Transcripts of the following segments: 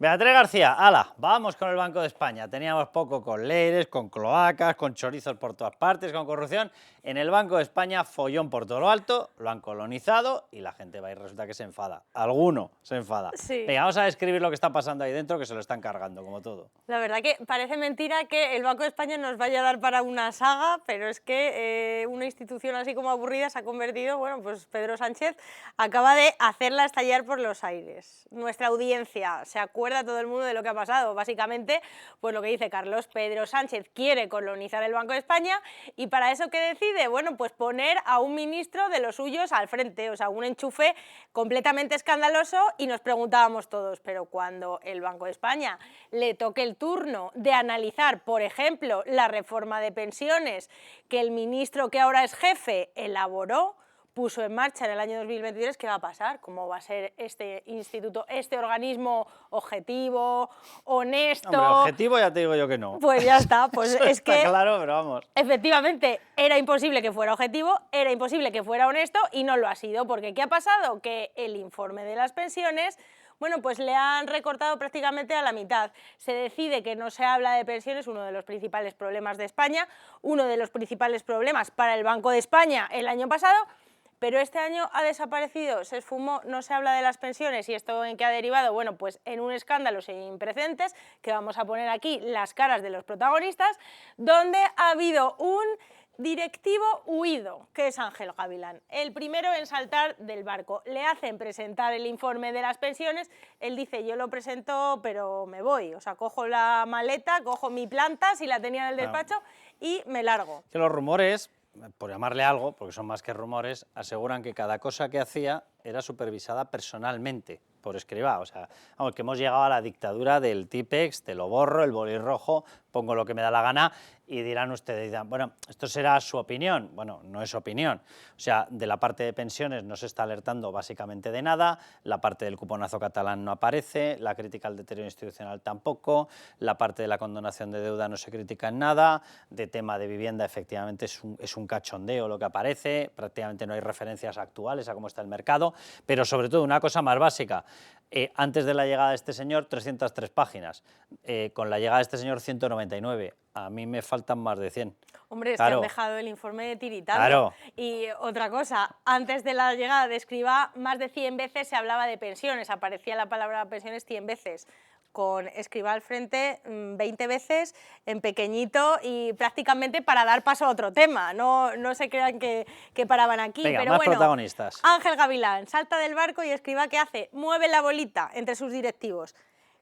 Beatriz García, ala, vamos con el Banco de España. Teníamos poco con leires, con cloacas, con chorizos por todas partes, con corrupción. En el Banco de España, follón por todo lo alto, lo han colonizado y la gente va y resulta que se enfada. Alguno se enfada. Sí. Venga, vamos a describir lo que está pasando ahí dentro, que se lo están cargando, como todo. La verdad que parece mentira que el Banco de España nos vaya a dar para una saga, pero es que una institución así como aburrida se ha convertido, bueno, pues Pedro Sánchez acaba de hacerla estallar por los aires. Nuestra audiencia, ¿se acuerda todo el mundo de lo que ha pasado? Básicamente, pues lo que dice Carlos, Pedro Sánchez quiere colonizar el Banco de España y para eso, ¿qué decide? Bueno, pues poner a un ministro de los suyos al frente, o sea, un enchufe completamente escandaloso y nos preguntábamos todos, pero cuando el Banco de España le toque el turno de analizar, por ejemplo, la reforma de pensiones que el ministro que ahora es jefe elaboró, puso en marcha en el año 2023, ¿qué va a pasar? ¿Cómo va a ser este instituto, este organismo objetivo, honesto? Hombre, objetivo ya te digo yo que no. Pues ya está, pues Eso es está que claro, pero vamos. efectivamente era imposible que fuera objetivo, era imposible que fuera honesto y no lo ha sido, porque ¿qué ha pasado? Que el informe de las pensiones, bueno, pues le han recortado prácticamente a la mitad. Se decide que no se habla de pensiones, uno de los principales problemas de España, uno de los principales problemas para el Banco de España el año pasado, pero este año ha desaparecido, se esfumó, no se habla de las pensiones. ¿Y esto en qué ha derivado? Bueno, pues en un escándalo sin precedentes, que vamos a poner aquí las caras de los protagonistas, donde ha habido un directivo huido, que es Ángel Gavilán, el primero en saltar del barco. Le hacen presentar el informe de las pensiones, él dice, yo lo presento, pero me voy, o sea, cojo la maleta, cojo mi planta, si la tenía en el despacho, y me largo. Que los rumores, por llamarle algo, porque son más que rumores, aseguran que cada cosa que hacía era supervisada personalmente por Escrivá. O sea, vamos, que hemos llegado a la dictadura del Tipex, te lo borro, el bolirrojo, pongo lo que me da la gana y dirán ustedes, bueno, esto será su opinión. Bueno, no es opinión. O sea, de la parte de pensiones no se está alertando básicamente de nada, la parte del cuponazo catalán no aparece, la crítica al deterioro institucional tampoco, la parte de la condonación de deuda no se critica en nada, de tema de vivienda efectivamente es un cachondeo lo que aparece, prácticamente no hay referencias actuales a cómo está el mercado, pero sobre todo una cosa más básica, antes de la llegada de este señor 303 páginas, con la llegada de este señor 199, a mí me faltan más de 100. Hombre, es claro, que han dejado el informe tiritando. Claro. Y otra cosa, antes de la llegada de Escrivá, más de 100 veces se hablaba de pensiones, aparecía la palabra pensiones 100 veces. Con Escrivá al frente 20 veces en pequeñito y prácticamente para dar paso a otro tema, no se crean que paraban aquí. Venga, pero más bueno, protagonistas. Ángel Gavilán salta del barco y Escrivá, ¿qué hace? Mueve la bolita entre sus directivos.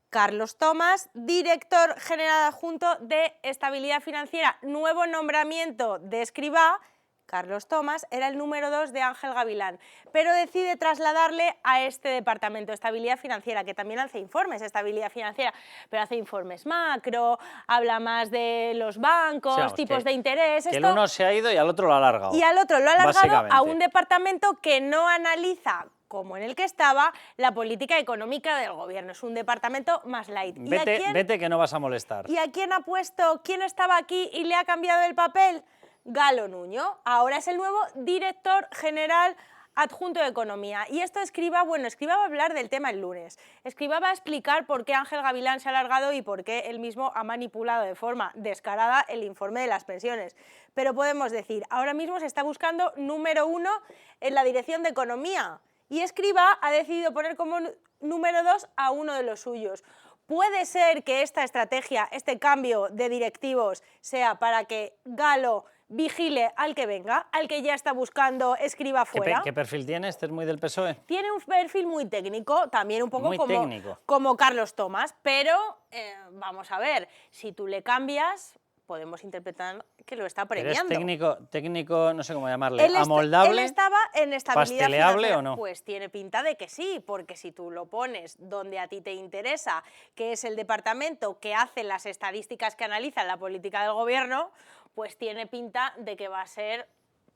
Carlos Tomás, director general adjunto de Estabilidad Financiera, nuevo nombramiento de Escrivá. Carlos Tomás era el número 2 de Ángel Gavilán, pero decide trasladarle a este departamento de Estabilidad Financiera, que también hace informes de estabilidad financiera, pero hace informes macro, habla más de los bancos, Sí, vamos, tipos de interés. Que el uno se ha ido y al otro lo ha alargado. Y al otro lo ha alargado a un departamento que no analiza, como en el que estaba, la política económica del gobierno. Es un departamento más light. Vete que no vas a molestar. ¿Y a quién ha puesto? ¿Quién estaba aquí y le ha cambiado el papel? Galo Nuño. Ahora es el nuevo director general adjunto de Economía. Y esto Escrivá, bueno, Escrivá va a hablar del tema el lunes. Escrivá va a explicar por qué Ángel Gavilán se ha alargado y por qué él mismo ha manipulado de forma descarada el informe de las pensiones. Pero podemos decir, ahora mismo se está buscando número 1 en la dirección de Economía. Y Escrivá ha decidido poner como número 2 a uno de los suyos. ¿Puede ser que esta estrategia, este cambio de directivos, sea para que Galo vigile al que venga, al que ya está buscando Escrivá fuera? ¿Qué perfil tiene? ¿Este es muy del PSOE? Tiene un perfil muy técnico, también un poco técnico. como Carlos Tomás, pero vamos a ver, si tú le cambias, podemos interpretar que lo está premiando. ¿Pero es técnico, no sé cómo llamarle, amoldable? Él estaba en estabilidad financiera. ¿O no? Pues tiene pinta de que sí, porque si tú lo pones donde a ti te interesa, que es el departamento que hace las estadísticas que analizan la política del gobierno, pues tiene pinta de que va a ser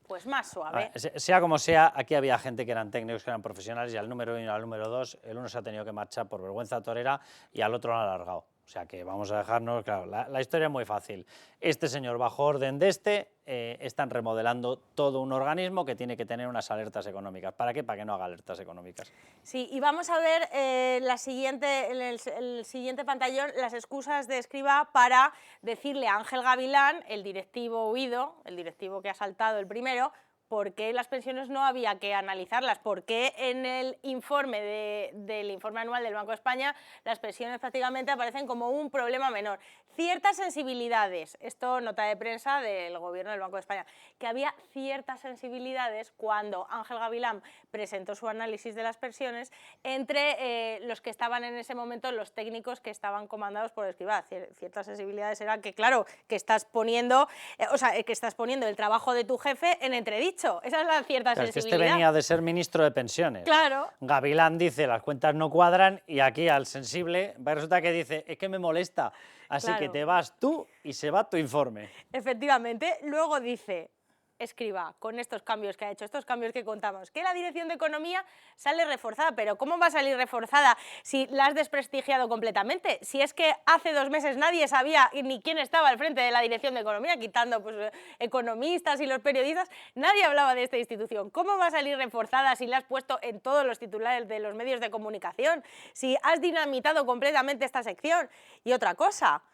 pues más suave. Sea como sea, aquí había gente que eran técnicos, que eran profesionales, y al número 1 y al número 2, el uno se ha tenido que marchar por vergüenza torera y al otro lo han alargado. O sea que vamos a dejarnos, claro, la historia es muy fácil. Este señor, bajo orden de están remodelando todo un organismo que tiene que tener unas alertas económicas. ¿Para qué? Para que no haga alertas económicas. Sí, y vamos a ver en el siguiente pantallón las excusas de Escrivá para decirle a Ángel Gavilán, el directivo huido, el directivo que ha saltado el primero, por qué las pensiones no había que analizarlas, por qué en el informe del informe anual del Banco de España las pensiones prácticamente aparecen como un problema menor. Ciertas sensibilidades, esto nota de prensa del gobierno del Banco de España, que había ciertas sensibilidades cuando Ángel Gavilán presentó su análisis de las pensiones entre los que estaban en ese momento, los técnicos que estaban comandados por Escrivá. Ciertas sensibilidades eran que, claro, que estás poniendo el trabajo de tu jefe en entredicho. Esa es la cierta claro, sensibilidad. Es que este venía de ser ministro de pensiones. Claro. Gavilán dice, las cuentas no cuadran, y aquí al sensible resulta que dice, es que me molesta, así claro. que te vas tú y se va tu informe. Efectivamente. Luego dice Escrivá, con estos cambios que ha hecho, estos cambios que contamos, que la Dirección de Economía sale reforzada. Pero ¿cómo va a salir reforzada si la has desprestigiado completamente? Si es que hace 2 meses nadie sabía ni quién estaba al frente de la Dirección de Economía, quitando pues, economistas y los periodistas, nadie hablaba de esta institución. ¿Cómo va a salir reforzada si la has puesto en todos los titulares de los medios de comunicación? Si has dinamitado completamente esta sección. Y otra cosa,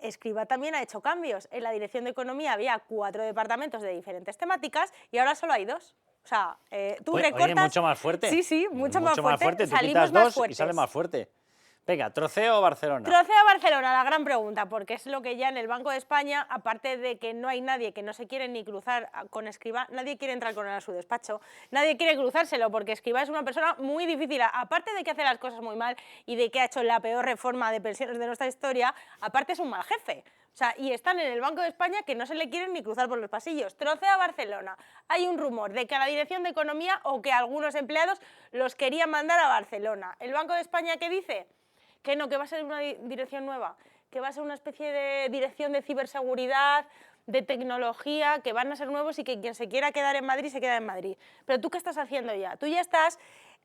Escrivá también ha hecho cambios. En la Dirección de Economía había 4 departamentos de diferentes temáticas y ahora solo hay 2. O sea, tú recortas... Oye, mucho más fuerte. Sí, mucho más fuerte. Tú quitas 2 y sale más fuerte. Venga, ¿Troceo o Barcelona? Troceo o Barcelona, la gran pregunta, porque es lo que ya en el Banco de España, aparte de que no hay nadie, que no se quiere ni cruzar con Escrivá, nadie quiere entrar con él a su despacho, nadie quiere cruzárselo, porque Escrivá es una persona muy difícil, aparte de que hace las cosas muy mal y de que ha hecho la peor reforma de pensiones de nuestra historia, aparte es un mal jefe. O sea, y están en el Banco de España que no se le quieren ni cruzar por los pasillos. Troceo a Barcelona. Hay un rumor de que a la Dirección de Economía o que algunos empleados los querían mandar a Barcelona. ¿El Banco de España qué dice? Que no, que va a ser una dirección nueva, que va a ser una especie de dirección de ciberseguridad, de tecnología, que van a ser nuevos y que quien se quiera quedar en Madrid se queda en Madrid. Pero ¿tú qué estás haciendo ya? Tú ya estás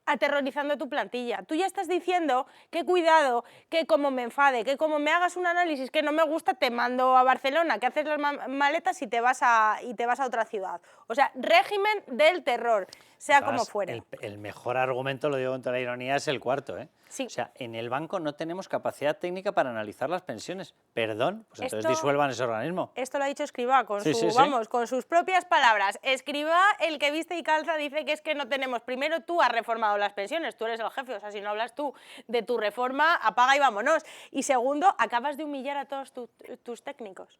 aterrorizando a tu plantilla. Tú ya estás diciendo que cuidado, que como me enfade, que como me hagas un análisis que no me gusta, te mando a Barcelona, que haces las maletas y te vas a otra ciudad. O sea, régimen del terror, sea como fuere. El mejor argumento, lo digo con toda la ironía, es el cuarto, ¿eh? Sí. O sea, en el banco no tenemos capacidad técnica para analizar las pensiones. Perdón, pues entonces Esto, disuelvan ese organismo. Esto lo ha dicho Escrivá con, con sus propias palabras. Escrivá, el que viste y calza, dice que es que no tenemos. Primero, tú has reformado las pensiones, tú eres el jefe, o sea, si no hablas tú de tu reforma, apaga y vámonos. Y segundo, acabas de humillar a todos tus técnicos.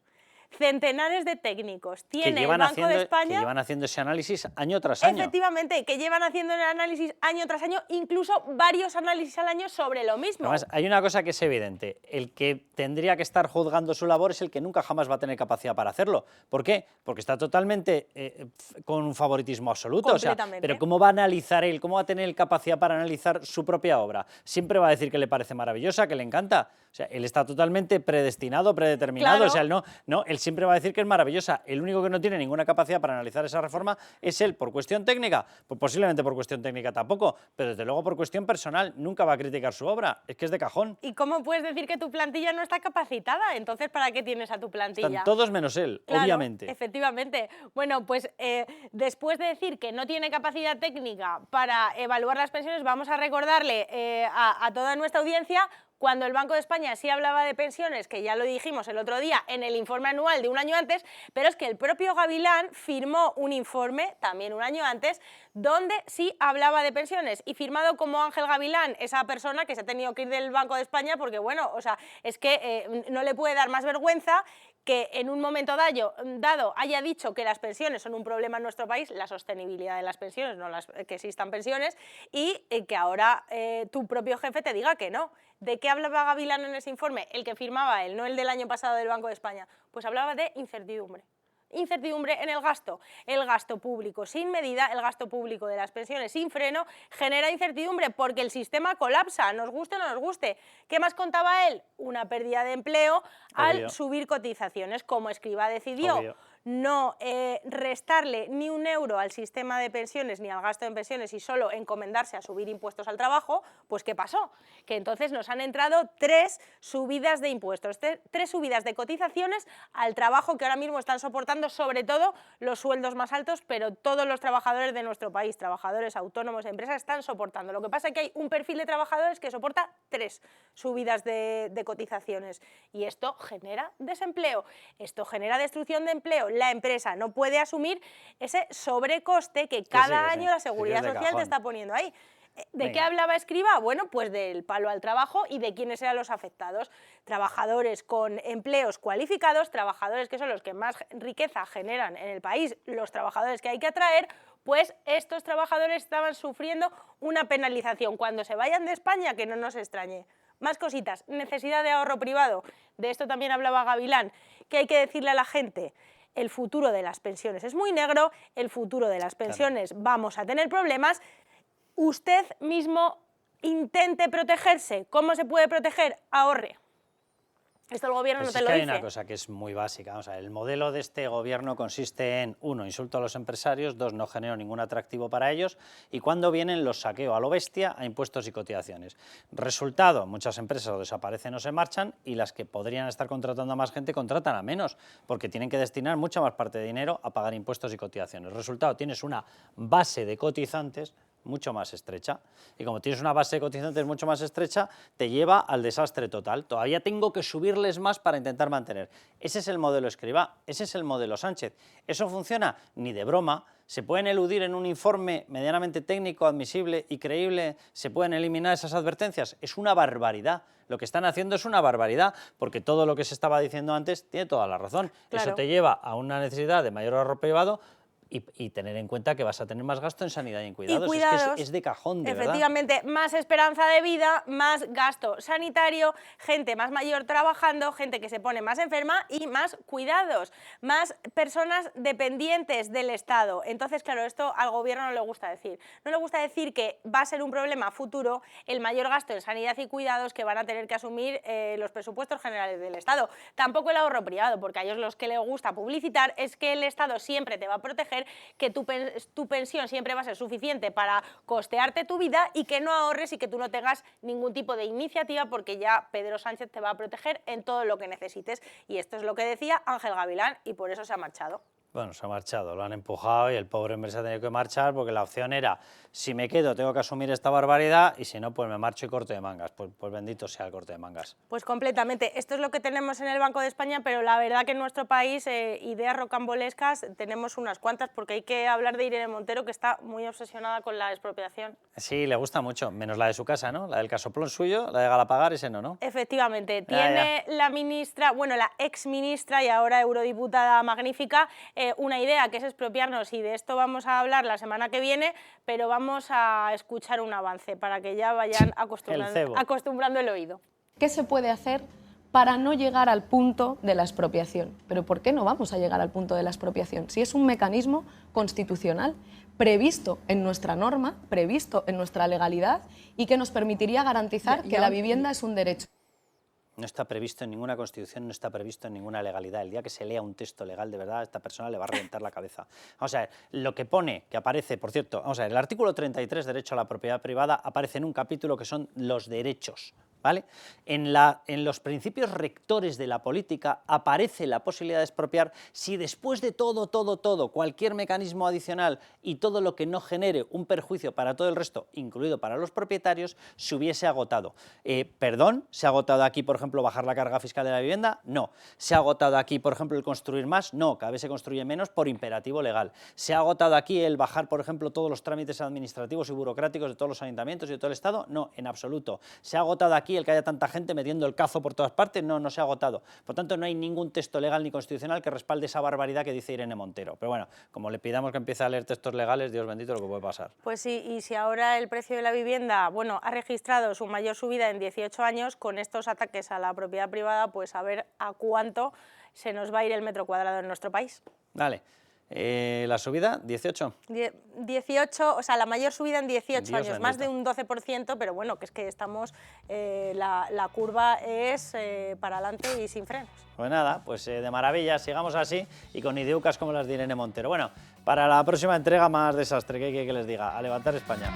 Centenares de técnicos tiene el Banco de España... Que llevan haciendo ese análisis año tras año. Efectivamente, que llevan haciendo el análisis año tras año, incluso varios análisis al año sobre lo mismo. Además, hay una cosa que es evidente, el que tendría que estar juzgando su labor es el que nunca jamás va a tener capacidad para hacerlo. ¿Por qué? Porque está totalmente con un favoritismo absoluto. O sea, pero ¿cómo va a analizar él, cómo va a tener capacidad para analizar su propia obra? Siempre va a decir que le parece maravillosa, que le encanta. O sea, él está totalmente predestinado, predeterminado. Claro. O sea, él siempre va a decir que es maravillosa. El único que no tiene ninguna capacidad para analizar esa reforma es él. ¿Por cuestión técnica? Pues posiblemente por cuestión técnica tampoco, pero desde luego por cuestión personal nunca va a criticar su obra. Es que es de cajón. ¿Y cómo puedes decir que tu plantilla no está capacitada? Entonces, ¿para qué tienes a tu plantilla? Están todos menos él, claro, obviamente. Efectivamente. Bueno, pues después de decir que no tiene capacidad técnica para evaluar las pensiones, vamos a recordarle a toda nuestra audiencia cuando el Banco de España sí hablaba de pensiones, que ya lo dijimos el otro día en el informe anual de un año antes, pero es que el propio Gavilán firmó un informe, también un año antes, donde sí hablaba de pensiones, y firmado como Ángel Gavilán, esa persona que se ha tenido que ir del Banco de España porque, bueno, o sea, es que no le puede dar más vergüenza que en un momento dado haya dicho que las pensiones son un problema en nuestro país, la sostenibilidad de las pensiones, no que existan pensiones, y que ahora tu propio jefe te diga que no. ¿De qué hablaba Gavilán en ese informe? El que firmaba él, no el del año pasado del Banco de España. Pues hablaba de incertidumbre. Incertidumbre en el gasto público sin medida, el gasto público de las pensiones sin freno, genera incertidumbre porque el sistema colapsa, nos guste o no nos guste. ¿Qué más contaba él? Una pérdida de empleo al subir cotizaciones, como Escrivá decidió. Obvio. no restarle ni un euro al sistema de pensiones ni al gasto en pensiones y solo encomendarse a subir impuestos al trabajo, pues ¿qué pasó? Que entonces nos han entrado 3 subidas de impuestos, 3 subidas de cotizaciones al trabajo que ahora mismo están soportando sobre todo los sueldos más altos, pero todos los trabajadores de nuestro país, trabajadores, autónomos, empresas, están soportando. Lo que pasa es que hay un perfil de trabajadores que soporta 3 subidas de cotizaciones y esto genera desempleo, esto genera destrucción de empleo. La empresa no puede asumir ese sobrecoste que cada año la Seguridad Social te está poniendo ahí. ¿De qué hablaba Escrivá? Bueno, pues del palo al trabajo y de quiénes eran los afectados. Trabajadores con empleos cualificados, trabajadores que son los que más riqueza generan en el país, los trabajadores que hay que atraer, pues estos trabajadores estaban sufriendo una penalización. Cuando se vayan de España, que no nos extrañe. Más cositas, necesidad de ahorro privado, de esto también hablaba Gavilán. ¿Qué hay que decirle a la gente? El futuro de las pensiones es muy negro, el futuro de las pensiones vamos a tener problemas. Usted mismo intente protegerse. ¿Cómo se puede proteger? Ahorre. Esto el gobierno no te lo dice. Hay una cosa que es muy básica. O sea, el modelo de este gobierno consiste en, 1, insulto a los empresarios, 2, no genero ningún atractivo para ellos y cuando vienen los saqueo a lo bestia a impuestos y cotizaciones. Resultado, muchas empresas o desaparecen o se marchan y las que podrían estar contratando a más gente contratan a menos porque tienen que destinar mucha más parte de dinero a pagar impuestos y cotizaciones. Resultado, tienes una base de cotizantes mucho más estrecha. Y como tienes una base de cotizantes mucho más estrecha, te lleva al desastre total. Todavía tengo que subirles más para intentar mantener. Ese es el modelo Escrivá, ese es el modelo Sánchez. ¿Eso funciona? Ni de broma. ¿Se pueden eludir en un informe medianamente técnico, admisible y creíble? ¿Se pueden eliminar esas advertencias? Es una barbaridad. Lo que están haciendo es una barbaridad, porque todo lo que se estaba diciendo antes tiene toda la razón. Claro. Eso te lleva a una necesidad de mayor ahorro privado, y tener en cuenta que vas a tener más gasto en sanidad y en cuidados. Y cuidados, es que es de cajón, de efectivamente, verdad. más esperanza de vida, más gasto sanitario, gente más mayor trabajando, gente que se pone más enferma y más cuidados, más personas dependientes del Estado. Entonces, claro, esto al gobierno no le gusta decir. No le gusta decir que va a ser un problema futuro el mayor gasto en sanidad y cuidados que van a tener que asumir los presupuestos generales del Estado. Tampoco el ahorro privado, porque a ellos los que les gusta publicitar es que el Estado siempre te va a proteger, que tu pensión siempre va a ser suficiente para costearte tu vida y que no ahorres y que tú no tengas ningún tipo de iniciativa porque ya Pedro Sánchez te va a proteger en todo lo que necesites. Y esto es lo que decía Ángel Gavilán y por eso se ha marchado. Bueno, se ha marchado, lo han empujado y el pobre hombre se ha tenido que marchar porque la opción era, si me quedo tengo que asumir esta barbaridad y si no, pues me marcho y corte de mangas. Pues bendito sea el corte de mangas. Pues completamente. Esto es lo que tenemos en el Banco de España, pero la verdad que en nuestro país ideas rocambolescas tenemos unas cuantas, porque hay que hablar de Irene Montero, que está muy obsesionada con la expropiación. Sí, le gusta mucho, menos la de su casa, ¿no? La del casoplón suyo, la de Galapagar, ese no, ¿no? Efectivamente. Tiene la ministra, bueno, la exministra y ahora eurodiputada magnífica, una idea que es expropiarnos y de esto vamos a hablar la semana que viene, pero vamos a escuchar un avance para que ya vayan acostumbrando el oído. ¿Qué se puede hacer para no llegar al punto de la expropiación? ¿Pero por qué no vamos a llegar al punto de la expropiación? Si es un mecanismo constitucional previsto en nuestra norma, previsto en nuestra legalidad y que nos permitiría garantizar que la vivienda es un derecho. No está previsto en ninguna constitución, no está previsto en ninguna legalidad. El día que se lea un texto legal, de verdad, a esta persona le va a reventar la cabeza. Vamos a ver, lo que pone, que aparece, por cierto, vamos a ver, el artículo 33, derecho a la propiedad privada, aparece en un capítulo que son los derechos, ¿vale? En los principios rectores de la política aparece la posibilidad de expropiar si después de todo, cualquier mecanismo adicional y todo lo que no genere un perjuicio para todo el resto, incluido para los propietarios, se hubiese agotado. Perdón, ¿se ha agotado aquí, por ejemplo, bajar la carga fiscal de la vivienda? No. ¿Se ha agotado aquí, por ejemplo, el construir más? No, cada vez se construye menos por imperativo legal. ¿Se ha agotado aquí el bajar, por ejemplo, todos los trámites administrativos y burocráticos de todos los ayuntamientos y de todo el Estado? No, en absoluto. ¿Se ha agotado aquí el que haya tanta gente metiendo el cazo por todas partes? No, no se ha agotado. Por tanto, no hay ningún texto legal ni constitucional que respalde esa barbaridad que dice Irene Montero. Pero bueno, como le pidamos que empiece a leer textos legales, Dios bendito lo que puede pasar. Pues sí, y si ahora el precio de la vivienda, bueno, ha registrado su mayor subida en 18 años, con estos ataques a la propiedad privada, pues a ver a cuánto se nos va a ir el metro cuadrado en nuestro país. Vale. La subida, 18. 18, o sea, la mayor subida en 18 Dios años, más de bendito. un 12%, pero bueno, que es que estamos, la curva es para adelante y sin frenos. Pues nada, pues de maravilla, sigamos así y con ideucas como las de Irene Montero. Bueno, para la próxima entrega más desastre, ¿qué les diga? A levantar España.